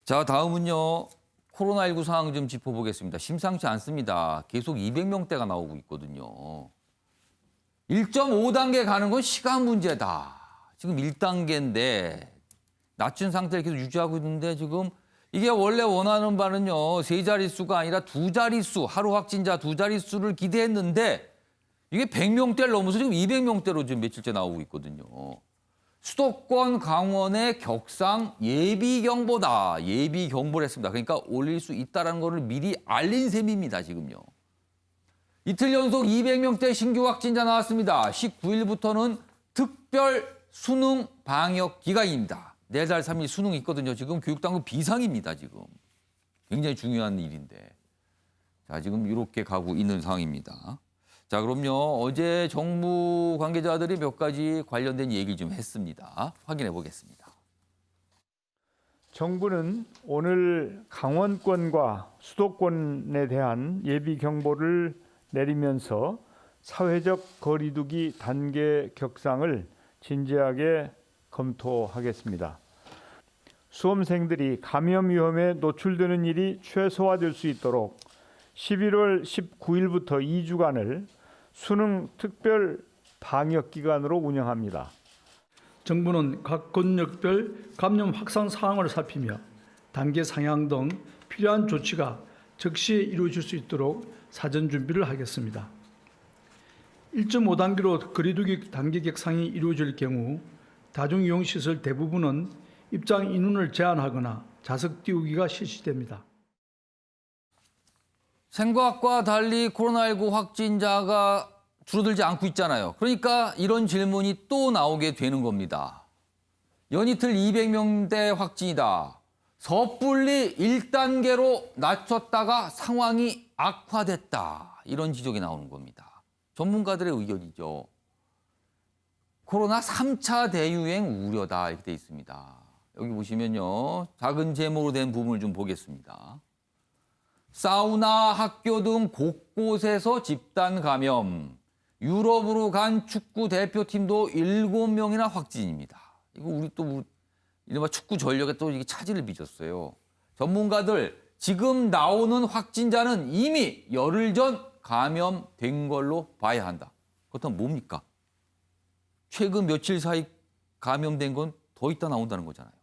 자, 다음은요. 코로나19 상황 좀 짚어보겠습니다. 심상치 않습니다. 계속 200명대가 나오고 있거든요. 1.5단계 가는 건 시간 문제다. 지금 1단계인데 낮춘 상태를 계속 유지하고 있는데 지금 이게 원래 원하는 바는요. 세 자릿수가 아니라 두 자릿수, 하루 확진자 두 자릿수를 기대했는데 이게 100명대를 넘어서 지금 200명대로 지금 며칠째 나오고 있거든요. 수도권 강원의 격상 예비경보다 예비경보를 했습니다. 그러니까 올릴 수 있다는 것을 미리 알린 셈입니다. 지금요. 이틀 연속 200명대 신규 확진자 나왔습니다. 19일부터는 특별 수능 방역 기간입니다. 내달 3일 수능이 있거든요. 지금 교육당국 비상입니다. 지금. 굉장히 중요한 일인데. 자, 지금 이렇게 가고 있는 상황입니다. 자, 그럼요. 어제 정부 관계자들이 몇 가지 관련된 얘기를 좀 했습니다. 확인해 보겠습니다. 정부는 오늘 강원권과 수도권에 대한 예비 경보를 내리면서 사회적 거리두기 단계 격상을 진지하게 검토하겠습니다. 수험생들이 감염 위험에 노출되는 일이 최소화될 수 있도록 11월 19일부터 2주간을 수능 특별 방역 기간으로 운영합니다. 정부는 각 권역별 감염 확산 상황을 살피며 단계 상향 등 필요한 조치가 즉시 이루어질 수 있도록 사전 준비를 하겠습니다. 1.5단계로 거리두기 단계 격상이 이루어질 경우 다중이용시설 대부분은 입장 인원을 제한하거나 좌석 띄우기가 실시됩니다. 생각과 달리 코로나19 확진자가 줄어들지 않고 있잖아요. 그러니까 이런 질문이 또 나오게 되는 겁니다. 연이틀 200명대 확진이다. 섣불리 1단계로 낮췄다가 상황이 악화됐다. 이런 지적이 나오는 겁니다. 전문가들의 의견이죠. 코로나 3차 대유행 우려다 이렇게 돼 있습니다. 여기 보시면요. 작은 제목으로 된 부분을 좀 보겠습니다. 사우나, 학교 등 곳곳에서 집단 감염. 유럽으로 간 축구 대표팀도 7명이나 확진입니다. 이거 우리 또 이른바 축구 전력에 또 이게 차질을 빚었어요. 전문가들 지금 나오는 확진자는 이미 열흘 전 감염된 걸로 봐야 한다. 그렇다면 뭡니까? 최근 며칠 사이 감염된 건 더 있다 나온다는 거잖아요.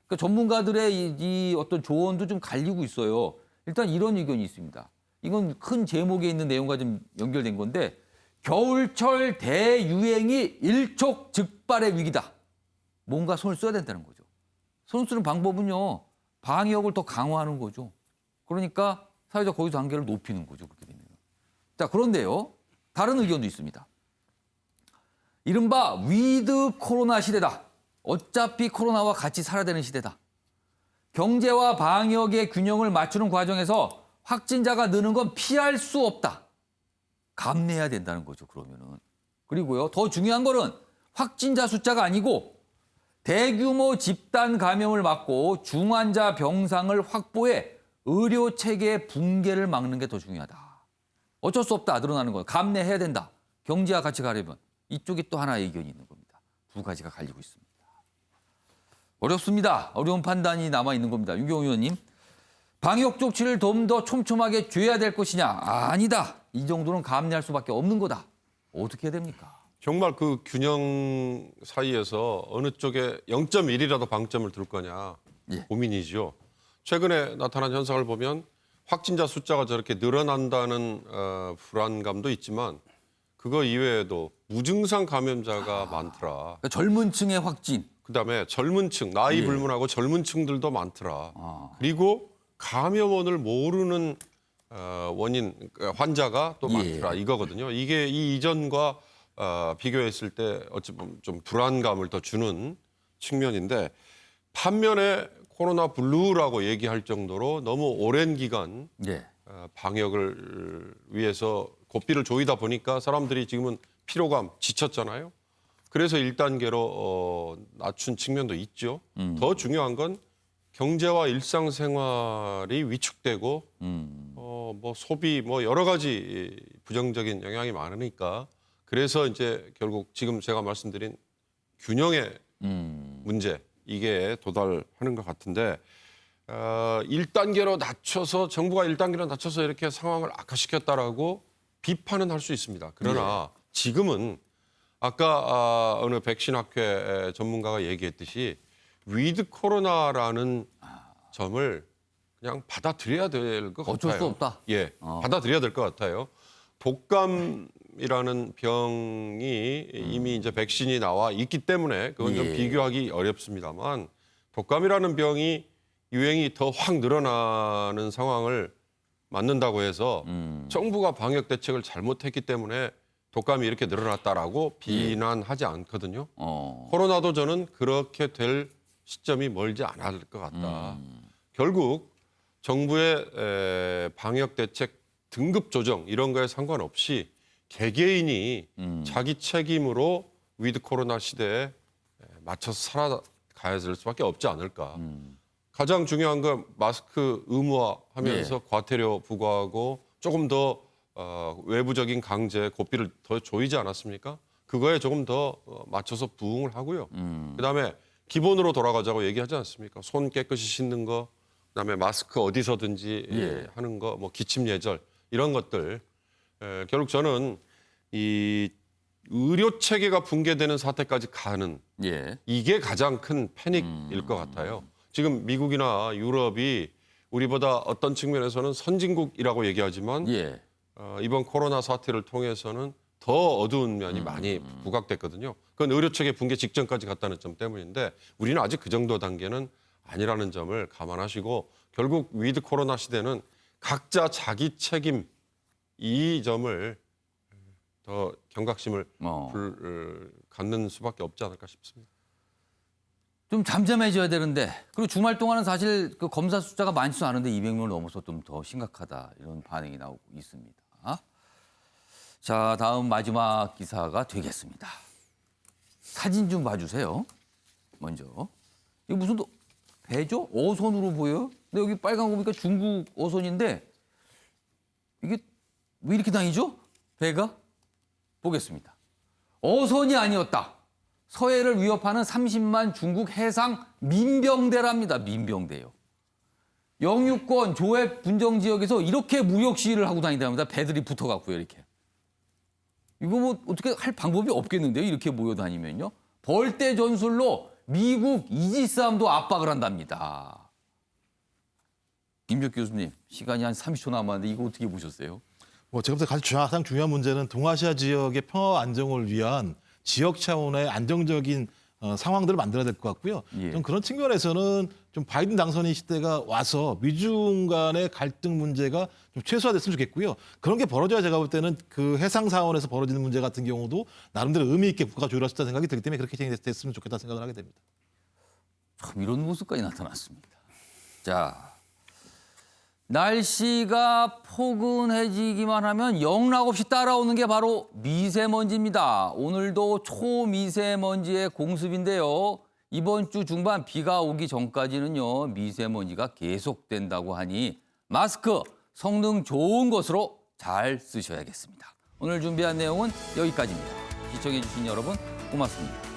그러니까 전문가들의 이 어떤 조언도 좀 갈리고 있어요. 일단 이런 의견이 있습니다. 이건 큰 제목에 있는 내용과 좀 연결된 건데 겨울철 대유행이 일촉즉발의 위기다. 뭔가 손을 써야 된다는 거죠. 손 쓰는 방법은요. 방역을 더 강화하는 거죠. 그러니까 사회적 거리 단계를 높이는 거죠. 그렇게 되면. 자, 그런데요. 다른 의견도 있습니다. 이른바 위드 코로나 시대다. 어차피 코로나와 같이 살아야 되는 시대다. 경제와 방역의 균형을 맞추는 과정에서 확진자가 느는 건 피할 수 없다. 감내해야 된다는 거죠, 그러면은. 그리고요, 더 중요한 거는 확진자 숫자가 아니고 대규모 집단 감염을 막고 중환자 병상을 확보해 의료 체계의 붕괴를 막는 게 더 중요하다. 어쩔 수 없다, 늘어나는 거. 감내해야 된다. 경제와 같이 가려면. 이쪽이 또 하나의 의견이 있는 겁니다. 두 가지가 갈리고 있습니다. 어렵습니다. 어려운 판단이 남아있는 겁니다. 윤경호 의원님. 방역 조치를 좀 더 촘촘하게 줘야 될 것이냐? 아니다. 이 정도는 감내할 수밖에 없는 거다. 어떻게 해야 됩니까? 정말 그 균형 사이에서 어느 쪽에 0.1이라도 방점을 둘 거냐 예. 고민이죠. 최근에 나타난 현상을 보면 확진자 숫자가 저렇게 늘어난다는 불안감도 있지만 그거 이외에도 무증상 감염자가 많더라. 그러니까 젊은 층의 확진. 그다음에 젊은 층, 나이 예. 불문하고 젊은 층들도 많더라. 그리고 감염원을 모르는 원인 환자가 또 많더라. 이거거든요. 이게 이 이전과 비교했을 때 어찌 보면 좀 불안감을 더 주는 측면인데 반면에 코로나 블루라고 얘기할 정도로 너무 오랜 기간 예. 방역을 위해서 고삐를 조이다 보니까 사람들이 지금은 피로감 지쳤잖아요. 그래서 1단계로 낮춘 측면도 있죠. 더 중요한 건 경제와 일상생활이 위축되고 뭐 소비 뭐 여러 가지 부정적인 영향이 많으니까 그래서 이제 결국 지금 제가 말씀드린 균형의 문제 이게 도달하는 것 같은데 1단계로 낮춰서 정부가 1단계로 낮춰서 이렇게 상황을 악화시켰다라고 비판은 할 수 있습니다. 그러나 지금은 아까 어느 백신학회 전문가가 얘기했듯이 위드 코로나라는 점을 그냥 받아들여야 될 것 같아요. 어쩔 수 없다. 예, 받아들여야 될 것 같아요. 독감이라는 병이 이미 이제 백신이 나와 있기 때문에 그건 좀 비교하기 어렵습니다만 독감이라는 병이 유행이 더 확 늘어나는 상황을 맞는다고 해서 정부가 방역 대책을 잘못했기 때문에 독감이 이렇게 늘어났다라고 비난하지 않거든요. 코로나도 저는 그렇게 될 시점이 멀지 않을 것 같다. 결국 정부의 방역 대책 등급 조정 이런 거에 상관없이 개개인이 자기 책임으로 위드 코로나 시대에 맞춰서 살아가야 될 수밖에 없지 않을까. 가장 중요한 건 마스크 의무화하면서 과태료 부과하고 조금 더 외부적인 강제 고삐를 더 조이지 않았습니까? 그거에 조금 더 맞춰서 부응을 하고요. 그다음에 기본으로 돌아가자고 얘기하지 않습니까? 손 깨끗이 씻는 거, 그다음에 마스크 어디서든지 하는 거, 뭐 기침 예절 이런 것들. 결국 저는 이 의료 체계가 붕괴되는 사태까지 가는 이게 가장 큰 패닉일 것 같아요. 지금 미국이나 유럽이 우리보다 어떤 측면에서는 선진국이라고 얘기하지만 이번 코로나 사태를 통해서는 더 어두운 면이 많이 부각됐거든요. 그건 의료체계 붕괴 직전까지 갔다는 점 때문인데 우리는 아직 그 정도 단계는 아니라는 점을 감안하시고 결국 위드 코로나 시대는 각자 자기 책임 이 점을 더 경각심을 갖는 수밖에 없지 않을까 싶습니다. 좀 잠잠해져야 되는데 그리고 주말 동안은 사실 그 검사 숫자가 많지도 않은데 200명을 넘어서 좀 더 심각하다 이런 반응이 나오고 있습니다. 자, 다음 마지막 기사가 되겠습니다. 사진 좀 봐주세요. 먼저 이거 무슨 배죠? 어선으로 보여요? 근데 여기 빨간 거 보니까 중국 어선인데 이게 왜 이렇게 다니죠? 배가? 보겠습니다. 어선이 아니었다. 서해를 위협하는 30만 중국 해상 민병대랍니다. 민병대요. 영유권 조해 분정 지역에서 이렇게 무력 시위를 하고 다닌답니다. 배들이 붙어갖고요, 이렇게. 이거 뭐 어떻게 할 방법이 없겠는데요, 이렇게 모여 다니면요. 벌떼 전술로 미국 이지스함도 압박을 한답니다. 김적 교수님, 시간이 한 30초 남았는데 이거 어떻게 보셨어요? 제가 볼 때 가장 중요한 문제는 동아시아 지역의 평화 안정을 위한 지역 차원의 안정적인 상황들을 만들어야 될 것 같고요. 좀 그런 측면에서는 좀 바이든 당선인 시대가 와서 미중 간의 갈등 문제가 좀 최소화됐으면 좋겠고요. 그런 게 벌어져야 제가 볼 때는 그 해상 사원에서 벌어지는 문제 같은 경우도 나름대로 의미 있게 국가가 조율할 수 있다는 생각이 들기 때문에 그렇게 진행됐으면 좋겠다는 생각을 하게 됩니다. 참 이런 모습까지 나타났습니다. 자, 날씨가 포근해지기만 하면 영락없이 따라오는 게 바로 미세먼지입니다. 오늘도 초미세먼지의 공습인데요. 이번 주 중반 비가 오기 전까지는요, 미세먼지가 계속된다고 하니 마스크 성능 좋은 것으로 잘 쓰셔야겠습니다. 오늘 준비한 내용은 여기까지입니다. 시청해주신 여러분 고맙습니다.